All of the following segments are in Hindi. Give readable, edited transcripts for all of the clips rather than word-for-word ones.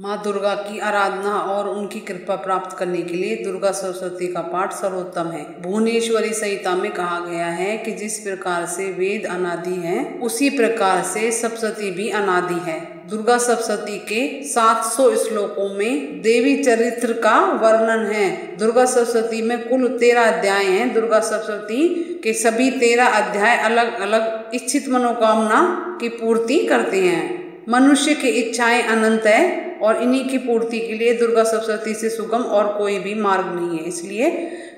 माँ दुर्गा की आराधना और उनकी कृपा प्राप्त करने के लिए दुर्गा सप्तशती का पाठ सर्वोत्तम है। भुवनेश्वरी संहिता में कहा गया है कि जिस प्रकार से वेद अनादि है उसी प्रकार से सप्तशती भी अनादि है। दुर्गा सप्तशती के 700 श्लोकों में देवी चरित्र का वर्णन है। दुर्गा सप्तशती में कुल 13 अध्याय हैं। दुर्गा सप्तशती के सभी 13 अध्याय अलग अलग इच्छित मनोकामना की पूर्ति करते हैं। मनुष्य की इच्छाएं अनंत है और इन्हीं की पूर्ति के लिए दुर्गा सप्तशती से सुगम और कोई भी मार्ग नहीं है। इसलिए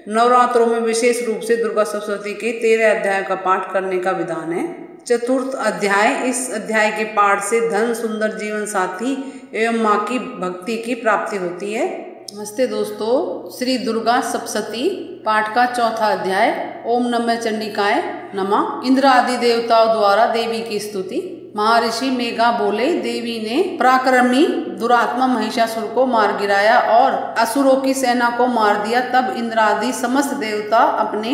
नवरात्रों में विशेष रूप से दुर्गा सप्तशती के 13 अध्याय का पाठ करने का विधान है। चतुर्थ अध्याय, इस अध्याय के पाठ से धन, सुंदर जीवन साथी एवं माँ की भक्ति की प्राप्ति होती है। नमस्ते दोस्तों, श्री दुर्गा सप्तशती पाठ का चौथा अध्याय ओम नमः चंडिकाय नमः। इंद्र आदि देवताओं द्वारा देवी की स्तुति। महर्षि मेघा बोले, देवी ने पराक्रमी दुरात्मा महिषासुर को मार गिराया और असुरों की सेना को मार दिया। तब इंद्र आदि समस्त देवता अपने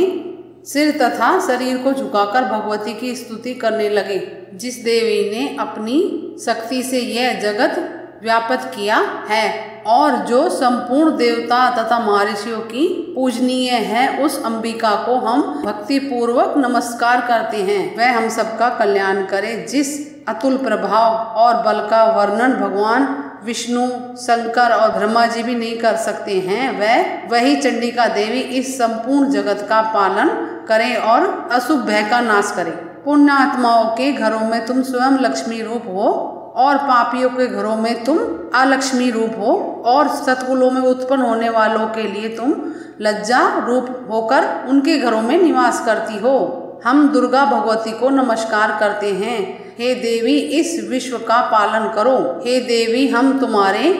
सिर तथा शरीर को झुकाकर भगवती की स्तुति करने लगे। जिस देवी ने अपनी शक्ति से यह जगत व्याप्त किया है और जो संपूर्ण देवता तथा महर्षियों की पूजनीय है, उस अंबिका को हम भक्ति पूर्वक नमस्कार करते हैं। वह हम सबका कल्याण करे। जिस अतुल प्रभाव और बल का वर्णन भगवान विष्णु, शंकर और ब्रह्मा जी भी नहीं कर सकते हैं, वही चंडिका देवी इस संपूर्ण जगत का पालन करें और अशुभ भय का नाश करें। पुण्य आत्माओं के घरों में तुम स्वयं लक्ष्मी रूप हो और पापियों के घरों में तुम अलक्ष्मी रूप हो और सतकुलों में उत्पन्न होने वालों के लिए तुम लज्जा रूप होकर उनके घरों में निवास करती हो। हम दुर्गा भगवती को नमस्कार करते हैं। हे देवी, इस विश्व का पालन करो। हे देवी, हम तुम्हारे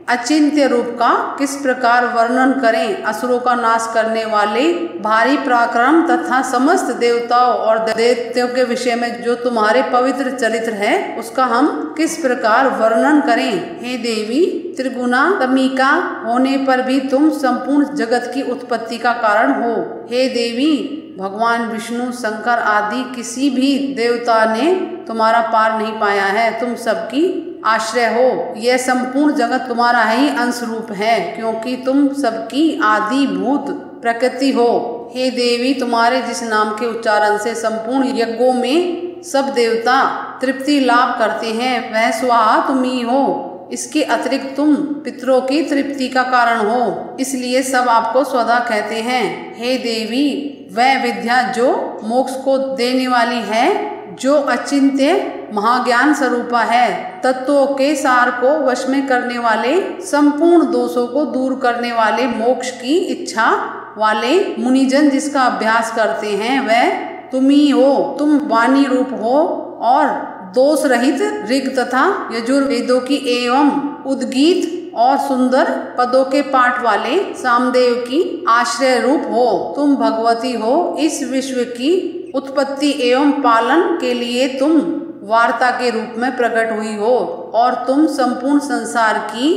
अचिंत्य रूप का किस प्रकार वर्णन करें। असुरों का नाश करने वाले भारी पराक्रम तथा समस्त देवताओं और दैत्यों के विषय में जो तुम्हारे पवित्र चरित्र है, उसका हम किस प्रकार वर्णन करें। हे देवी, त्रिगुणात्मिका होने पर भी तुम संपूर्ण जगत की उत्पत्ति का कारण हो। हे देवी, भगवान विष्णु, शंकर आदि किसी भी देवता ने तुम्हारा पार नहीं पाया है। तुम सबकी आश्रय हो। यह संपूर्ण जगत तुम्हारा ही अंश रूप है, क्योंकि तुम सबकी आदिभूत प्रकृति हो। हे देवी, तुम्हारे जिस नाम के उच्चारण से संपूर्ण यज्ञों में सब देवता तृप्ति लाभ करते हैं, वह स्वाहा तुम ही हो। इसके अतिरिक्त तुम पितरों की तृप्ति का कारण हो, इसलिए सब आपको स्वधा कहते हैं। हे देवी, वह विद्या जो मोक्ष को देने वाली है, जो अचिंत्य महाज्ञान स्वरूपा है, तत्वों के सार को वश में करने वाले, संपूर्ण दोषों को दूर करने वाले, मोक्ष की इच्छा वाले मुनिजन जिसका अभ्यास करते हैं, वह तुम ही हो। तुम वाणी रूप हो और दोष रहित ऋग तथा यजुर्वेदों की एवं उद्गीत और सुंदर पदों के पाठ वाले सामदेव की आश्रय रूप हो। तुम भगवती हो। इस विश्व की उत्पत्ति एवं पालन के लिए तुम वार्ता के रूप में प्रकट हुई हो और तुम संपूर्ण संसार की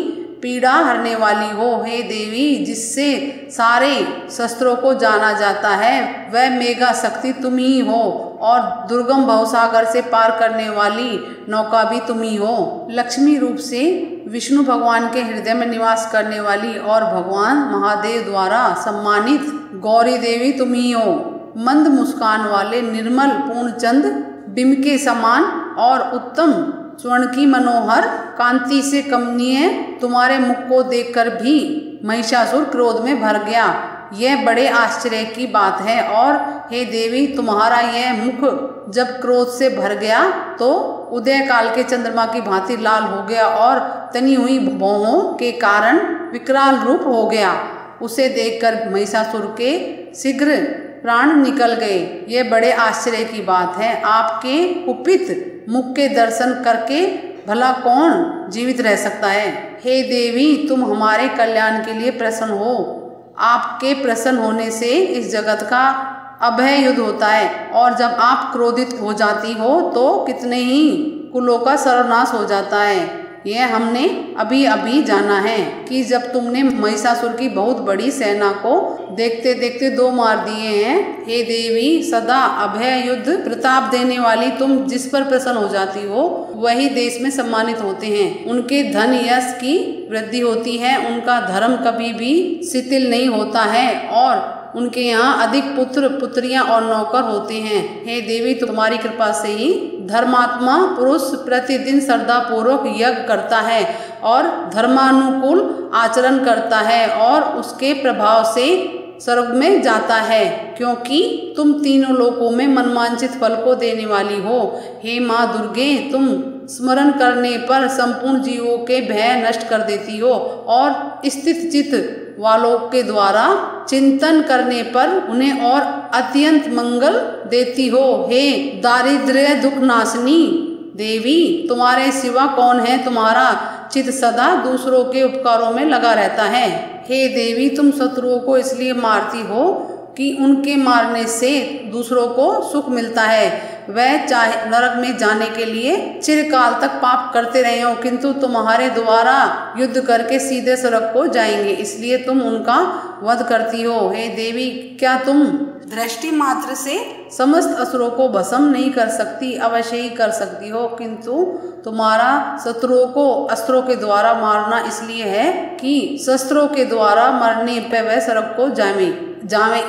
पीड़ा हरने वाली हो। हे देवी, जिससे सारे शस्त्रों को जाना जाता है, वह मेघा शक्ति तुम ही हो और दुर्गम भवसागर से पार करने वाली नौका भी तुम ही हो। लक्ष्मी रूप से विष्णु भगवान के हृदय में निवास करने वाली और भगवान महादेव द्वारा सम्मानित गौरी देवी तुम ही हो। मंद मुस्कान वाले निर्मल पूर्णचंद बिंब के समान और उत्तम स्वर्ण की मनोहर कांति से कमनीय तुम्हारे मुख को देखकर भी महिषासुर क्रोध में भर गया। यह बड़े आश्चर्य की बात है। और हे देवी, तुम्हारा यह मुख जब क्रोध से भर गया तो उदय काल के चंद्रमा की भांति लाल हो गया और तनी हुई भौहों के कारण विकराल रूप हो गया। उसे देखकर महिषासुर के शीघ्र प्राण निकल गए। यह बड़े आश्चर्य की बात है। आपके कुपित मुख के दर्शन करके भला कौन जीवित रह सकता है। हे देवी, तुम हमारे कल्याण के लिए प्रसन्न हो। आपके प्रसन्न होने से इस जगत का अभय युद्ध होता है और जब आप क्रोधित हो जाती हो तो कितने ही कुलों का सर्वनाश हो जाता है। यह हमने अभी अभी जाना है कि जब तुमने महिषासुर की बहुत बड़ी सेना को देखते देखते 2 मार दिए हैं। हे देवी, सदा अभय युद्ध प्रताप देने वाली तुम जिस पर प्रसन्न हो जाती हो वही देश में सम्मानित होते हैं। उनके धन यश की वृद्धि होती है, उनका धर्म कभी भी शिथिल नहीं होता है और उनके यहाँ अधिक पुत्र पुत्रियां और नौकर होते हैं। हे देवी, तुम्हारी कृपा से ही धर्मात्मा पुरुष प्रतिदिन श्रद्धा पूर्वक यज्ञ करता है और धर्मानुकूल आचरण करता है और उसके प्रभाव से स्वर्ग में जाता है, क्योंकि तुम तीनों लोकों में मनवांछित फल को देने वाली हो। हे माँ दुर्गे, तुम स्मरण करने पर संपूर्ण जीवों के भय नष्ट कर देती हो और स्थित चित्त वालों के द्वारा चिंतन करने पर उन्हें और अत्यंत मंगल देती हो। हे दारिद्र्य दुख नाशनी देवी, तुम्हारे सिवा कौन है? तुम्हारा चित्त सदा दूसरों के उपकारों में लगा रहता है। हे देवी, तुम शत्रुओं को इसलिए मारती हो कि उनके मारने से दूसरों को सुख मिलता है। वह चाहे नरक में जाने के लिए चिरकाल तक पाप करते रहे हो, किंतु तुम्हारे द्वारा युद्ध करके सीधे स्वर्ग को जाएंगे, इसलिए तुम उनका वध करती हो। हे देवी, क्या तुम दृष्टि मात्र से समस्त असुरों को भस्म नहीं कर सकती? अवश्य ही कर सकती हो, किंतु तुम्हारा शत्रुओं को अस्त्रों के द्वारा मारना इसलिए है कि शस्त्रों के द्वारा मरने पर वह स्वर्ग को जावे।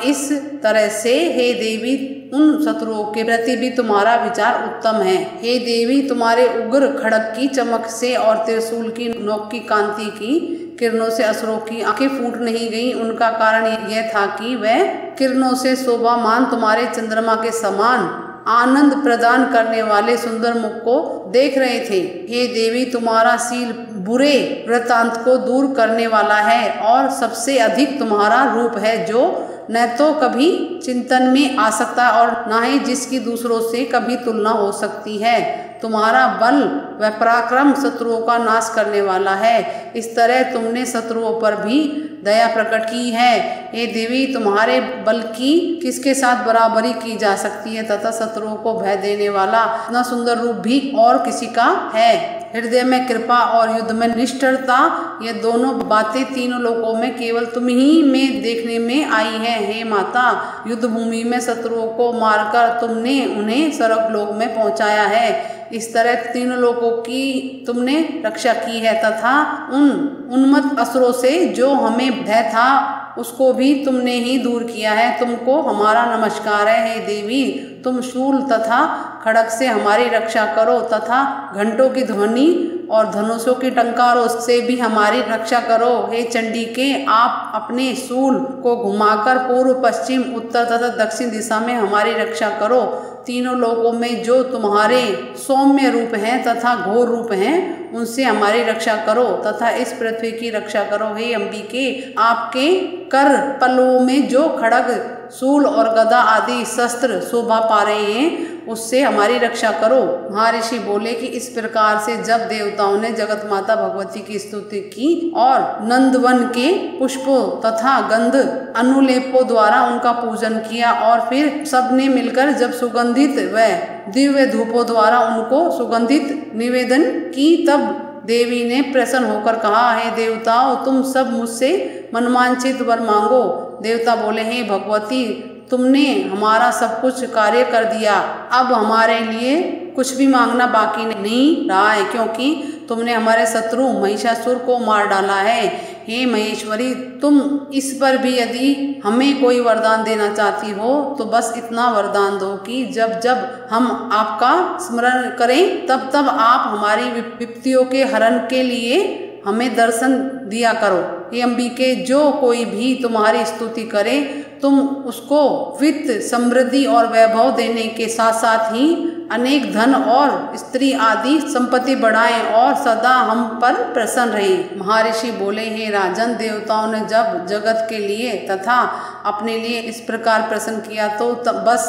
इस तरह से हे देवी, उन शत्रुओं के प्रति भी तुम्हारा विचार उत्तम है। हे देवी, तुम्हारे उग्र खड़ग की चमक से और त्रिशूल की नोक की कांति की किरणों से असुरों की आंखें फूट नहीं गईं। उनका कारण यह था कि वह किरणों से शोभामान तुम्हारे चंद्रमा के समान आनंद प्रदान करने वाले सुंदर मुख को देख रहे थे। हे देवी, तुम्हारा शील बुरे वृत्तांत को दूर करने वाला है और सबसे अधिक तुम्हारा रूप है, जो न तो कभी चिंतन में आ सकता और न ही जिसकी दूसरों से कभी तुलना हो सकती है। तुम्हारा बल व पराक्रम शत्रुओं का नाश करने वाला है। इस तरह तुमने शत्रुओं पर भी दया प्रकट की है। हे देवी, तुम्हारे बल की किसके साथ बराबरी की जा सकती है तथा शत्रुओं को भय देने वाला इतना सुंदर रूप भी और किसी का है? हृदय में कृपा और युद्ध में निष्ठुरता, ये दोनों बातें तीनों लोकों में केवल तुम ही में देखने में आई है। हे माता, युद्ध भूमि में शत्रुओं को मारकर तुमने उन्हें स्वर्ग लोक में पहुंचाया है। इस तरह तीनों लोकों की तुमने रक्षा की है तथा उन उन्मत्त असुरों से जो हमें भय था उसको भी तुमने ही दूर किया है। तुमको हमारा नमस्कार है। हे देवी, तुम शूल तथा खड़ग से हमारी रक्षा करो तथा घंटों की ध्वनि और धनुषों की टंकारों से भी हमारी रक्षा करो। हे चंडिके, आप अपने शूल को घुमाकर पूर्व पश्चिम उत्तर तथा दक्षिण दिशा में हमारी रक्षा करो। तीनों लोकों में जो तुम्हारे सौम्य रूप हैं तथा घोर रूप हैं उनसे हमारी रक्षा करो तथा इस पृथ्वी की रक्षा करो। हे अंबिके, आपके कर पल्लवों में जो खड़ग शूल और गदा आदि शस्त्र शोभा पा रहे हैं उससे हमारी रक्षा करो। महर्षि बोले कि इस प्रकार से जब देवताओं ने जगत माता भगवती की स्तुति की और नंदवन के पुष्पों तथा गंध अनुलेपों द्वारा उनका पूजन किया और फिर सबने मिलकर जब सुगंधित व दिव्य धूपों द्वारा उनको सुगंधित निवेदन की, तब देवी ने प्रसन्न होकर कहा, हे देवताओं, तुम सब मुझसे मनवांछित वर मांगो। देवता बोले, हे भगवती, तुमने हमारा सब कुछ कार्य कर दिया, अब हमारे लिए कुछ भी मांगना बाकी नहीं रहा है, क्योंकि तुमने हमारे शत्रु महिषासुर को मार डाला है। हे महेश्वरी, तुम इस पर भी यदि हमें कोई वरदान देना चाहती हो तो बस इतना वरदान दो कि जब जब हम आपका स्मरण करें तब तब आप हमारी विपत्तियों के हरण के लिए हमें दर्शन दिया करो। हे अंबिके, जो कोई भी तुम्हारी स्तुति करे तुम उसको वित्त समृद्धि और वैभव देने के साथ साथ ही अनेक धन और स्त्री आदि संपत्ति बढ़ाएं और सदा हम पर प्रसन्न रहे। महर्षि बोले, हे राजन, देवताओं ने जब जगत के लिए तथा अपने लिए इस प्रकार प्रसन्न किया तो बस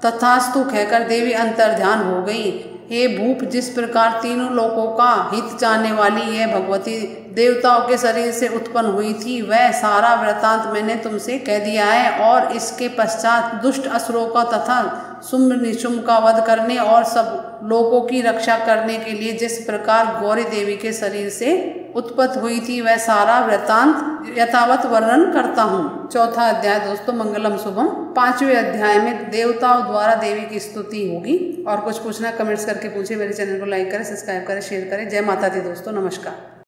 तथास्तु कहकर देवी अंतर्ध्यान हो गई। हे भूप, जिस प्रकार तीनों लोकों का हित चाहने वाली यह भगवती देवताओं के शरीर से उत्पन्न हुई थी, वह सारा वृतांत मैंने तुमसे कह दिया है। और इसके पश्चात दुष्ट असुरों का तथा शुंभ निशुंभ का वध करने और सब लोगों की रक्षा करने के लिए जिस प्रकार गौरी देवी के शरीर से उत्पत्ति हुई थी, वह सारा वृतांत यथावत वर्णन करता हूँ। चौथा अध्याय दोस्तों मंगलम शुभम। 5वें अध्याय में देवताओं द्वारा देवी की स्तुति होगी। और कुछ पूछना कमेंट्स करके पूछे। मेरे चैनल को लाइक करें, सब्सक्राइब करें, शेयर करें। जय माता दी दोस्तों, नमस्कार।